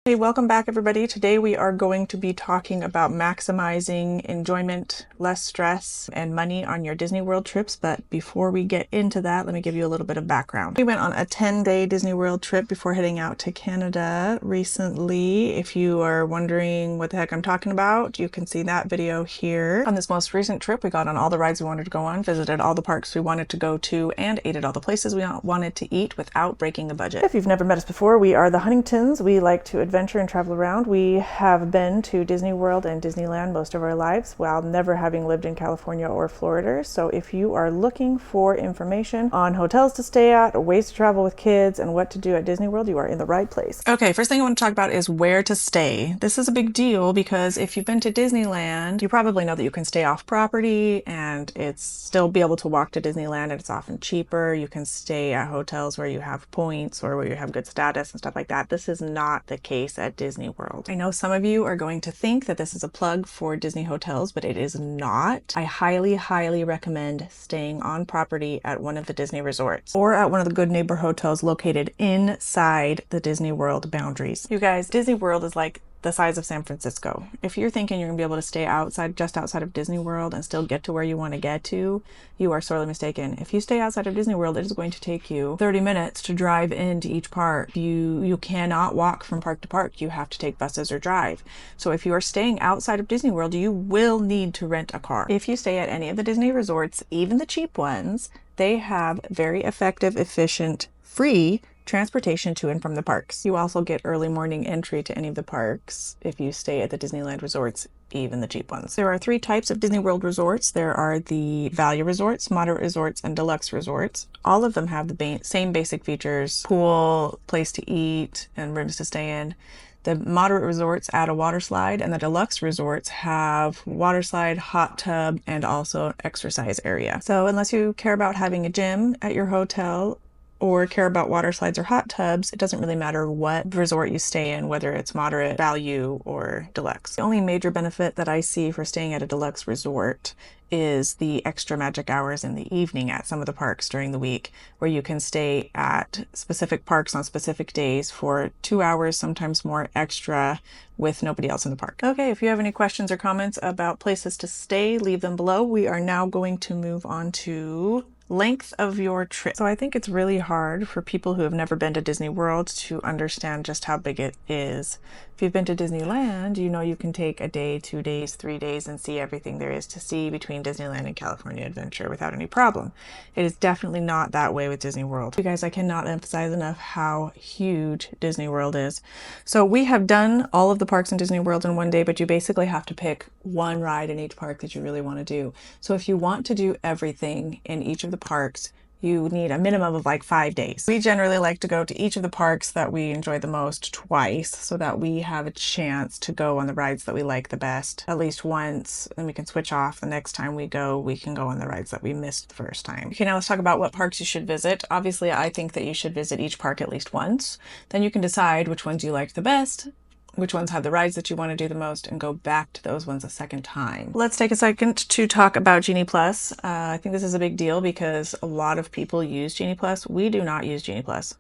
Hey, welcome back everybody. Today we are going to be talking about maximizing enjoyment, less stress, and money on your Disney World trips. But before we get into that, let me give you a little bit of background. We went on a 10-day Disney World trip before heading out to Canada recently. If you are wondering what the heck I'm talking about, you can see that video here. On this most recent trip, we got on all the rides we wanted to go on, visited all the parks we wanted to go to, and ate at all the places we wanted to eat without breaking the budget. If you've never met us before, we are the Huntingtons. We like to adventure and travel around. We have been to Disney World and Disneyland most of our lives while never having lived in California or Florida. So if you are looking for information on hotels to stay at, ways to travel with kids, and what to do at Disney World, you are in the right place. Okay, first thing I want to talk about is where to stay. This is a big deal because if you've been to Disneyland, you probably know that you can stay off property and it's still be able to walk to Disneyland, and it's often cheaper. You can stay at hotels where you have points or where you have good status and stuff like that. This is not the case at Disney World. I know some of you are going to think that this is a plug for Disney hotels, but it is not. I highly recommend staying on property at one of the Disney resorts or at one of the Good Neighbor hotels located inside the Disney World boundaries. You guys, Disney World is like the size of San Francisco. If you're thinking you're gonna be able to stay just outside of Disney World and still get to where you want to get to, you are sorely mistaken. If you stay outside of Disney World, it is going to take you 30 minutes to drive into each park. You cannot walk from park to park. You have to take buses or drive. So if you are staying outside of Disney World, you will need to rent a car. If you stay at any of the Disney resorts, even the cheap ones, they have very effective, efficient, free transportation to and from the parks. You also get early morning entry to any of the parks if you stay at the Disneyland resorts, even the cheap ones. There are 3 types of Disney World resorts. There are the value resorts, moderate resorts, and deluxe resorts. All of them have the same basic features: pool, place to eat, and rooms to stay in. The moderate resorts add a water slide, and the deluxe resorts have water slide, hot tub, and also an exercise area. So unless you care about having a gym at your hotel or care about water slides or hot tubs, it doesn't really matter what resort you stay in, whether it's moderate, value, or deluxe. The only major benefit that I see for staying at a deluxe resort is the extra magic hours in the evening at some of the parks during the week, where you can stay at specific parks on specific days for 2 hours, sometimes more extra, with nobody else in the park. Okay, if you have any questions or comments about places to stay, leave them below. We are now going to move on to length of your trip. So I think it's really hard for people who have never been to Disney World to understand just how big it is. If you've been to Disneyland, you know you can take a day, 2 days, 3 days and see everything there is to see between Disneyland and California Adventure without any problem. It is definitely not that way with Disney World. You guys, I cannot emphasize enough how huge Disney World is. So we have done all of the parks in Disney World in one day, but you basically have to pick one ride in each park that you really want to do. So if you want to do everything in each of the parks, you need a minimum of like 5 days. We generally like to go to each of the parks that we enjoy the most twice, so that we have a chance to go on the rides that we like the best at least once, and we can switch off the next time we go. We can go on the rides that we missed the first time. Okay, now let's talk about what parks you should visit. Obviously, I think that you should visit each park at least once. Then you can decide which ones you like the best, which ones have the rides that you want to do the most, and go back to those ones a second time. Let's take a second to talk about Genie Plus. I think this is a big deal because a lot of people use Genie Plus. We do not use Genie Plus.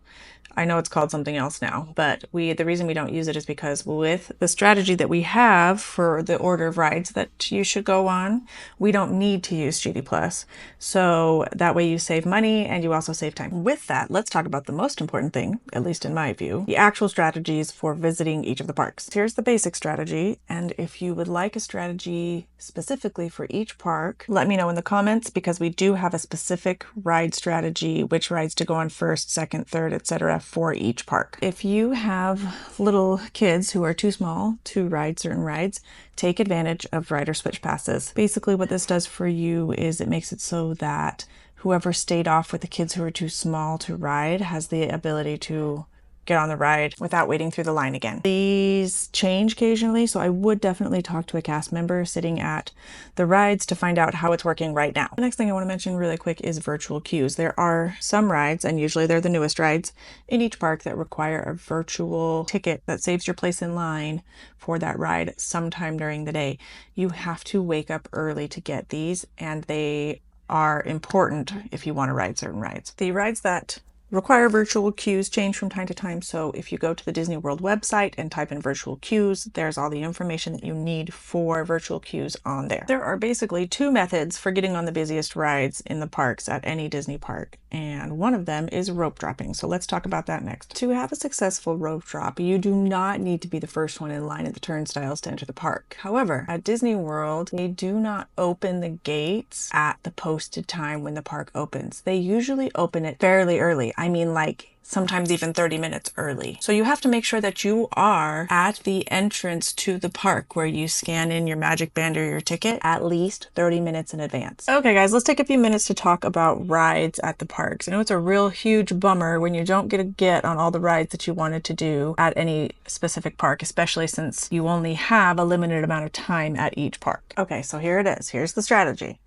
I know it's called something else now, but the reason we don't use it is because with the strategy that we have for the order of rides that you should go on, we don't need to use Genie Plus. So that way you save money and you also save time. With that, let's talk about the most important thing, at least in my view, the actual strategies for visiting each of the parks. Here's the basic strategy, and if you would like a strategy specifically for each park, let me know in the comments, because we do have a specific ride strategy, which rides to go on first, second, third, etc. for each park. If you have little kids who are too small to ride certain rides, take advantage of rider switch passes. Basically what this does for you is it makes it so that whoever stayed off with the kids who are too small to ride has the ability to get on the ride without waiting through the line again. These change occasionally, so I would definitely talk to a cast member sitting at the rides to find out how it's working right now. The next thing I want to mention really quick is virtual queues. There are some rides, and usually they're the newest rides in each park, that require a virtual ticket that saves your place in line for that ride sometime during the day. You have to wake up early to get these, and they are important if you want to ride certain rides. The rides that require virtual queues change from time to time. So if you go to the Disney World website and type in virtual queues, there's all the information that you need for virtual queues on there. There are basically two methods for getting on the busiest rides in the parks at any Disney park, and one of them is rope dropping. So let's talk about that next. To have a successful rope drop, you do not need to be the first one in line at the turnstiles to enter the park. However, at Disney World, they do not open the gates at the posted time when the park opens. They usually open it fairly early. I mean, like sometimes even 30 minutes early. So you have to make sure that you are at the entrance to the park where you scan in your magic band or your ticket at least 30 minutes in advance. Okay guys, let's take a few minutes to talk about rides at the parks. I know it's a real huge bummer when you don't get on all the rides that you wanted to do at any specific park, especially since you only have a limited amount of time at each park. Okay, so here it is. Here's the strategy.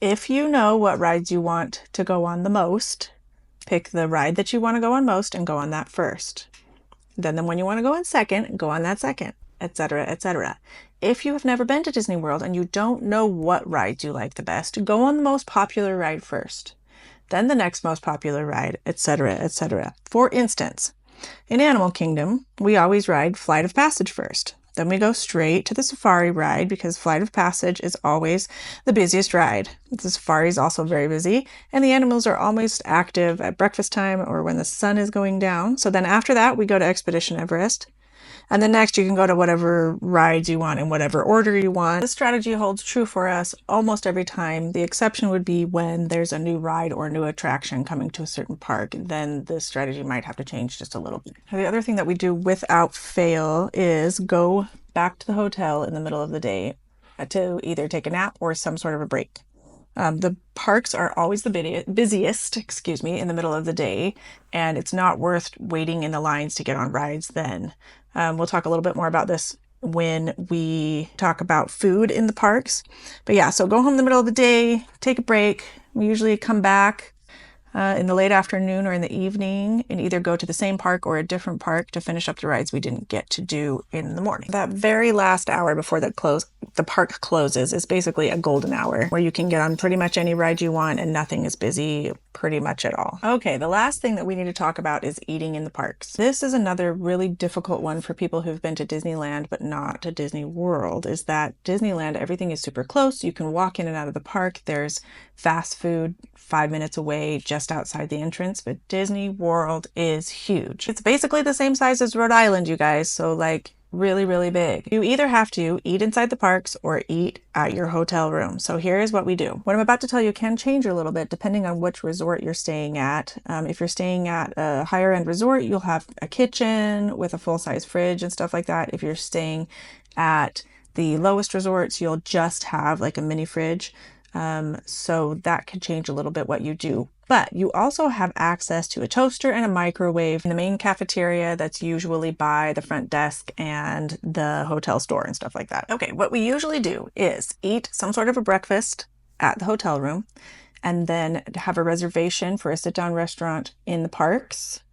If you know what rides you want to go on the most, pick the ride that you want to go on most and go on that first. Then the one you want to go on second, go on that second, etc., etc. If you have never been to Disney World and you don't know what rides you like the best, go on the most popular ride first, then the next most popular ride, etc., etc. For instance, in Animal Kingdom, we always ride Flight of Passage first. Then we go straight to the safari ride because Flight of Passage is always the busiest ride. The safari is also very busy, and the animals are almost active at breakfast time or when the sun is going down. So then after that, we go to Expedition Everest. And then next you can go to whatever rides you want in whatever order you want. This strategy holds true for us almost every time. The exception would be when there's a new ride or a new attraction coming to a certain park. Then the strategy might have to change just a little bit. The other thing that we do without fail is go back to the hotel in the middle of the day to either take a nap or some sort of a break. The parks are always the busiest, in the middle of the day, and it's not worth waiting in the lines to get on rides then. We'll talk a little bit more about this when we talk about food in the parks. But yeah, so go home in the middle of the day, take a break. We usually come back in the late afternoon or in the evening and either go to the same park or a different park to finish up the rides we didn't get to do in the morning. That very last hour before the park closes is basically a golden hour where you can get on pretty much any ride you want and nothing is busy pretty much at all. Okay, the last thing that we need to talk about is eating in the parks. This is another really difficult one for people who've been to Disneyland but not to Disney World, is that Disneyland, everything is super close. You can walk in and out of the park. There's fast food 5 minutes away just outside the entrance, but Disney World is huge. It's basically the same size as Rhode Island, you guys, so like really, really big. You either have to eat inside the parks or eat at your hotel room. So here is what we do. What I'm about to tell you can change a little bit depending on which resort you're staying at. If you're staying at a higher end resort, you'll have a kitchen with a full-size fridge and stuff like that. If you're staying at the lowest resorts, you'll just have like a mini fridge. So that can change a little bit what you do. But you also have access to a toaster and a microwave in the main cafeteria that's usually by the front desk and the hotel store and stuff like that. Okay, what we usually do is eat some sort of a breakfast at the hotel room and then have a reservation for a sit-down restaurant in the parks.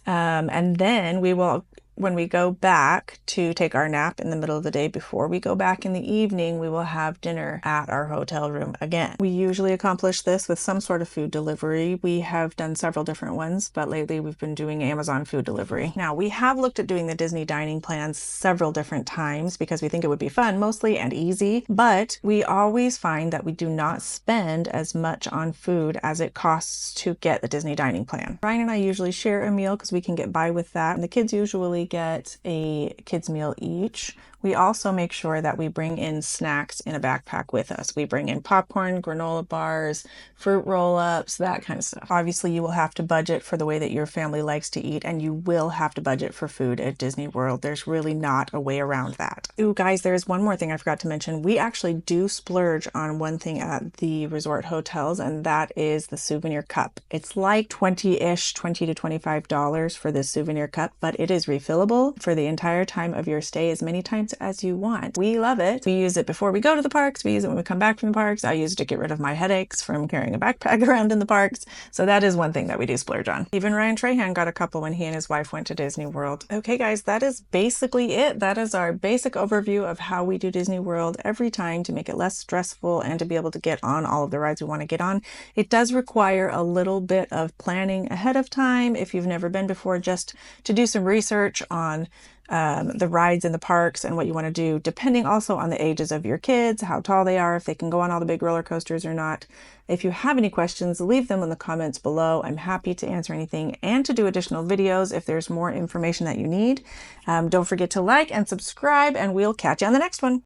And then we will, when we go back to take our nap in the middle of the day before we go back in the evening, we will have dinner at our hotel room again. We usually accomplish this with some sort of food delivery. We have done several different ones, but lately we've been doing Amazon food delivery. Now, we have looked at doing the Disney dining plans several different times because we think it would be fun mostly and easy, but we always find that we do not spend as much on food as it costs to get the Disney dining plan. Ryan and I usually share a meal because we can get by with that, and the kids usually get a kids meal each. We also make sure that we bring in snacks in a backpack with us. We bring in popcorn, granola bars, fruit roll-ups, that kind of stuff. Obviously, you will have to budget for the way that your family likes to eat, and you will have to budget for food at Disney World. There's really not a way around that. Ooh, guys, there's one more thing I forgot to mention. We actually do splurge on one thing at the resort hotels, and that is the souvenir cup. It's like $20 to $25 for this souvenir cup, but it is refillable refillable for the entire time of your stay, as many times as you want. We love it. We use it before we go to the parks. We use it when we come back from the parks. I use it to get rid of my headaches from carrying a backpack around in the parks. So that is one thing that we do splurge on. Even Ryan Trahan got a couple when he and his wife went to Disney World. Okay, guys, that is basically it. That is our basic overview of how we do Disney World every time to make it less stressful and to be able to get on all of the rides we want to get on. It does require a little bit of planning ahead of time if you've never been before, just to do some research on the rides in the parks and what you want to do, depending also on the ages of your kids, how tall they are, if they can go on all the big roller coasters or not. If you have any questions, leave them in the comments below. I'm happy to answer anything and to do additional videos if there's more information that you need. Don't forget to like and subscribe, and we'll catch you on the next one.